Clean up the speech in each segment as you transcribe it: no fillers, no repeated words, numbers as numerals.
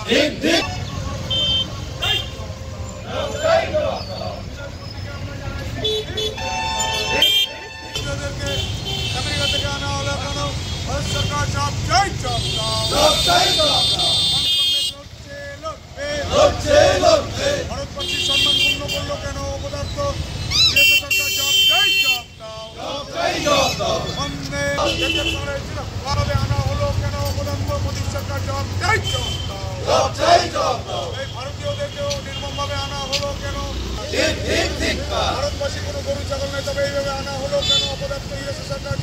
ভারতবাসীর সম্মান পূর্ণ করলো কেন অপদার্থ সরকার ভারতে আনা হলো কেন অপদার্থ মোদী সরকার এই ভারতীয়দেরকেও নির্মমভাবে আনা হলো কেন ভারতবাসী কোনো গরু ছাগল নেই তবে এইভাবে আনা হলো কেন অপদার্থ সরকার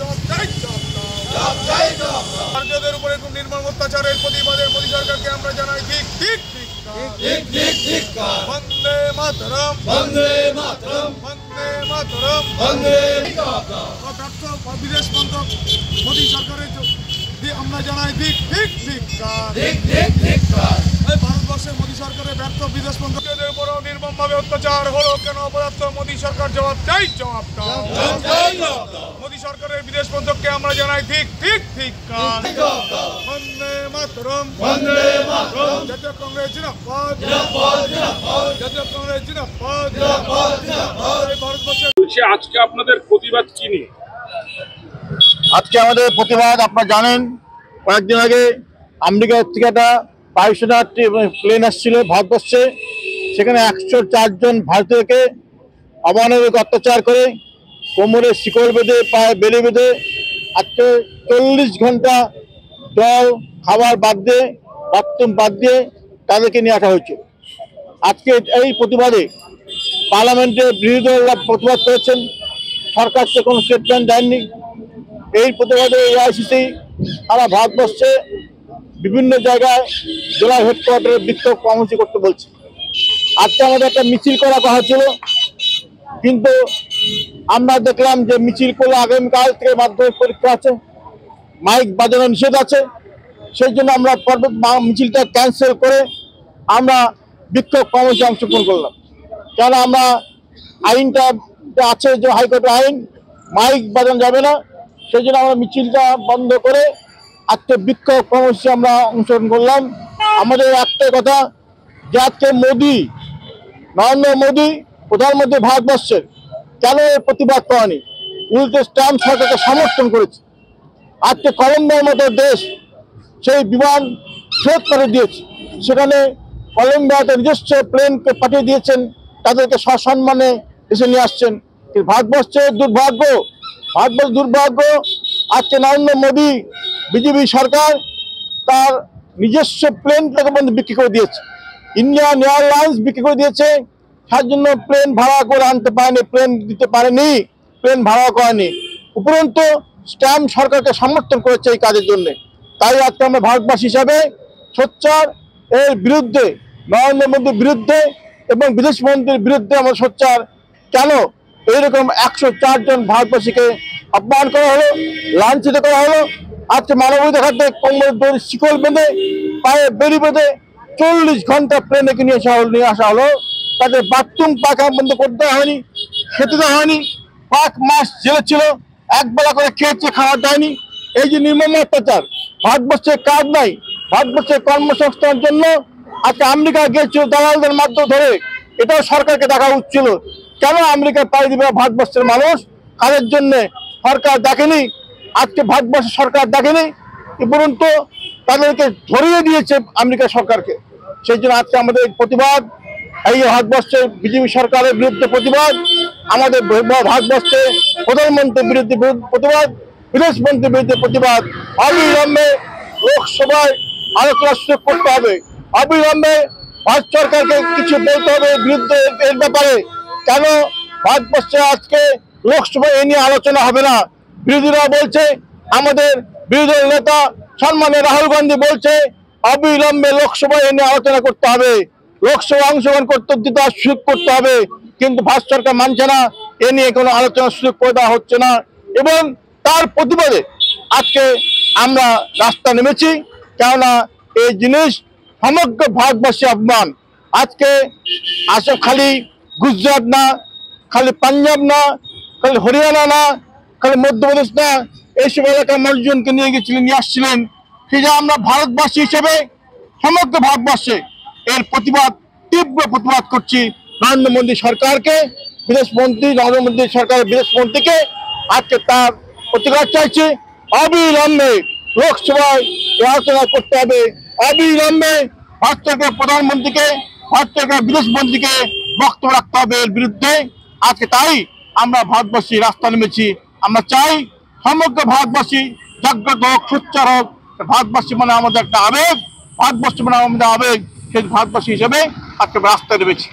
ভারতীয়দের উপরে খুব নির্মম অত্যাচারের প্রতিবাদে মোদী সরকারকে আমরা জানাই ঠিক ঠিক বন্দে মাতরম বন্দে মাতরম বন্দে মাতরম বন্দে বিদেশ মন্ত্রক মোদী সরকারের আমরা জানাই ঠিক ঠিক ভারতবর্ষের মোদী সরকারের ব্যর্থ বিদেশ মন্ত্রকদের উপরেও নির্মমভাবে অত্যাচার হলো কেন অপদার্থ মোদী সরকার জবাব দাও মোদী সরকারের বিদেশ মন্ত্রককে আমরা জানাই ঠিক বন্দে মাতরম বন্দে মাতরম জাতীয় কংগ্রেস জিন্দাবাদ জাতীয় কংগ্রেস জিন্দাবাদ ভারতবর্ষের আজকে আপনাদের প্রতিবাদ কি নিয়ে? আজকে আমাদের প্রতিবাদ আপনারা জানেন, কয়েকদিন আগে আমেরিকা থেকে একটা বায়ুসেনা প্লেন আসছিল ভারতবর্ষে। সেখানে 104 জন ভারতীয়কে অমানবিক অত্যাচার করে কোমরে শিকল বেঁধে পায়ে বেলি বেঁধে আজকে 40 ঘন্টা জল খাবার বাদ দিয়ে বাথরুম বাদ দিয়ে তাদেরকে নিয়ে আসা হয়েছে। আজকে এই প্রতিবাদে পার্লামেন্টে বিরোধী দলরা প্রতিবাদ করেছেন, সরকার তো কোনো স্টেটমেন্ট দেয়নি। এই প্রতিবাদে এআইসিসি সারা ভারতবর্ষে বিভিন্ন জায়গায় জেলা হেডকোয়ার্টারে বিক্ষোভ কর্মসূচি করতে বলছে। আজকে আমাদের একটা মিছিল করা হয়েছিল, কিন্তু আমরা দেখলাম যে মিছিল করলে আগামীকাল থেকে মাধ্যমিক পরীক্ষা আছে, মাইক বাজানো নিষেধ আছে। সেই জন্য আমরা মিছিলটা ক্যান্সেল করে আমরা বিক্ষোভ কর্মসূচি অংশগ্রহণ করলাম। কেন আমরা আইনটা আছে যে হাইকোর্টের আইন, মাইক বাজানো যাবে না, সেই জন্য আমরা মিছিলটা বন্ধ করে আজকে বিক্ষোভ কর্মসূচি আমরা অংশগ্রহণ করলাম। আমাদের একটাই কথা যে আজকে নরেন্দ্র মোদী প্রধানমন্ত্রী ভারতবর্ষের কেন এর প্রতিবাদ করেনি, উল্টে ট্রাম্প সরকারকে সমর্থন করেছে। আজকে কলম্বিয়ার মতো দেশ সেই বিমান ফেরত করে দিয়েছে, সেখানে কলম্বিয়াতে নিজস্ব প্লেনকে পাঠিয়ে দিয়েছেন, তাদেরকে সসম্মানে এসে নিয়ে আসছেন। ভারতবর্ষের দুর্ভাগ্য আজকে নরেন্দ্র মোদী বিজেপি সরকার তার নিজস্ব প্লেনটাকে বন্ধ বিক্রি করে দিয়েছে, ইন্ডিয়ান এয়ারলাইন্স বিক্রি করে দিয়েছে। তার জন্য প্লেন ভাড়া করে আনতে পারেনি, প্লেন দিতে পারেনি, প্লেন ভাড়া করেনি। উপরন্তু ট্রাম্প সরকারকে সমর্থন করেছে এই কাজের জন্য। তাই আজকে আমরা ভারতবাসী হিসাবে সোচ্চার এর বিরুদ্ধে, নরেন্দ্র মোদীর বিরুদ্ধে এবং বিদেশ মন্ত্রীর বিরুদ্ধে আমরা সোচ্চার। কেন এইরকম 104 জন ভারতবাসীকে অপমান করা হলো, লাঞ্ছিত করা হলো? আজকে মানবতা খাতে কোমরে শিকল বেঁধে পায়ে বেরি বেঁধে 40 ঘন্টা প্লেনে নিয়ে আসা হলো। তাদের বাথরুম পায়খানা বন্ধ করতে হয়নি, খেতে দেওয়া হয়নি, 5 মাস জেলে ছিল, একবেলা করে খেয়েছে, খাওয়া দেয়নি। এই যে নির্মম অত্যাচার, ভারতবর্ষের কাজ নাই, ভারতবর্ষের কর্মসংস্থানের জন্য আজকে আমেরিকা গিয়েছিল দালালদের মাধ্যমে ধরে। এটাও সরকারকে দেখা উচিত ছিল। কেন আমেরিকায় পাড়ি দিবে ভারতবর্ষের মানুষ? কাজের জন্য সরকার দেখেনি, আজকে ভারতবর্ষের সরকার দেখেনি, উপরন্তু তাদেরকে ধরিয়ে দিয়েছে আমেরিকা সরকারকে। সেই জন্য আজকে আমাদের প্রতিবাদ, এই ভারতবর্ষের বিজেপি সরকারের বিরুদ্ধে প্রতিবাদ, আমাদের ভারতবর্ষে প্রধানমন্ত্রীর বিরুদ্ধে প্রতিবাদ, বিদেশ মন্ত্রীর বিরুদ্ধে প্রতিবাদ। অবিলম্বে লোকসভায় আলোচনা সুযোগ করতে হবে, অবিলম্বে ভারত সরকারকে কিছু বলতে হবে বিরুদ্ধে এর ব্যাপারে। কেন ভারতবর্ষে আজকে লোকসভায় এ নিয়ে আলোচনা হবে না? বিরোধীরা বলছে, আমাদের বিরোধী দল নেতা সম্মানীয় রাহুল গান্ধী বলছে অবিলম্বে লোকসভায় এ নিয়ে আলোচনা করতে হবে, লোকসভা অংশগ্রহণ করতে দিতে সুযোগ করতে হবে। কিন্তু ভারত সরকার মানছে না, এ নিয়ে কোনো আলোচনার সুযোগ করে দেওয়া হচ্ছে না। এবং তার প্রতিবাদে আজকে আমরা রাস্তা নেমেছি, কেননা এই জিনিস সমগ্র ভারতবর্ষে অপমান। আজকে খালি গুজরাট না, খালি পাঞ্জাব না, খালি হরিয়ানা না, খালি মধ্যপ্রদেশ না, এইসব এলাকার মানুষজনকে নিয়ে আসছিলেন। সেই যে আমরা ভারতবাসী হিসেবে সমগ্র ভারতবর্ষে এর প্রতিবাদ, তীব্র প্রতিবাদ করছি। নরেন্দ্র মোদী সরকারকে, বিদেশমন্ত্রী নরেন্দ্র মোদী সরকারের বিদেশমন্ত্রীকে আজকে তার প্রতিবাদ চাইছি। অবিলম্বে লোকসভায় আলোচনা করতে হবে, অবিলম্বে ভারত সরকারের প্রধানমন্ত্রীকে, ভারত সরকারের বিদেশমন্ত্রীকে বক্তব্য রাখতে হবে এর বিরুদ্ধে। আজকে তাই আমরা ভারতবর্ষী রাস্তা নেমেছি। আমরা চাই সমগ্র ভারতবাসী জাগ্রত হোক, সোচ্চার হোক। ভারতবাসী মানে আমাদের একটা আবেগ, ভারতবর্ষ মানে আমাদের আবেগ। সেই ভারতবাসী হিসেবে আজকে রাস্তা নেমেছি।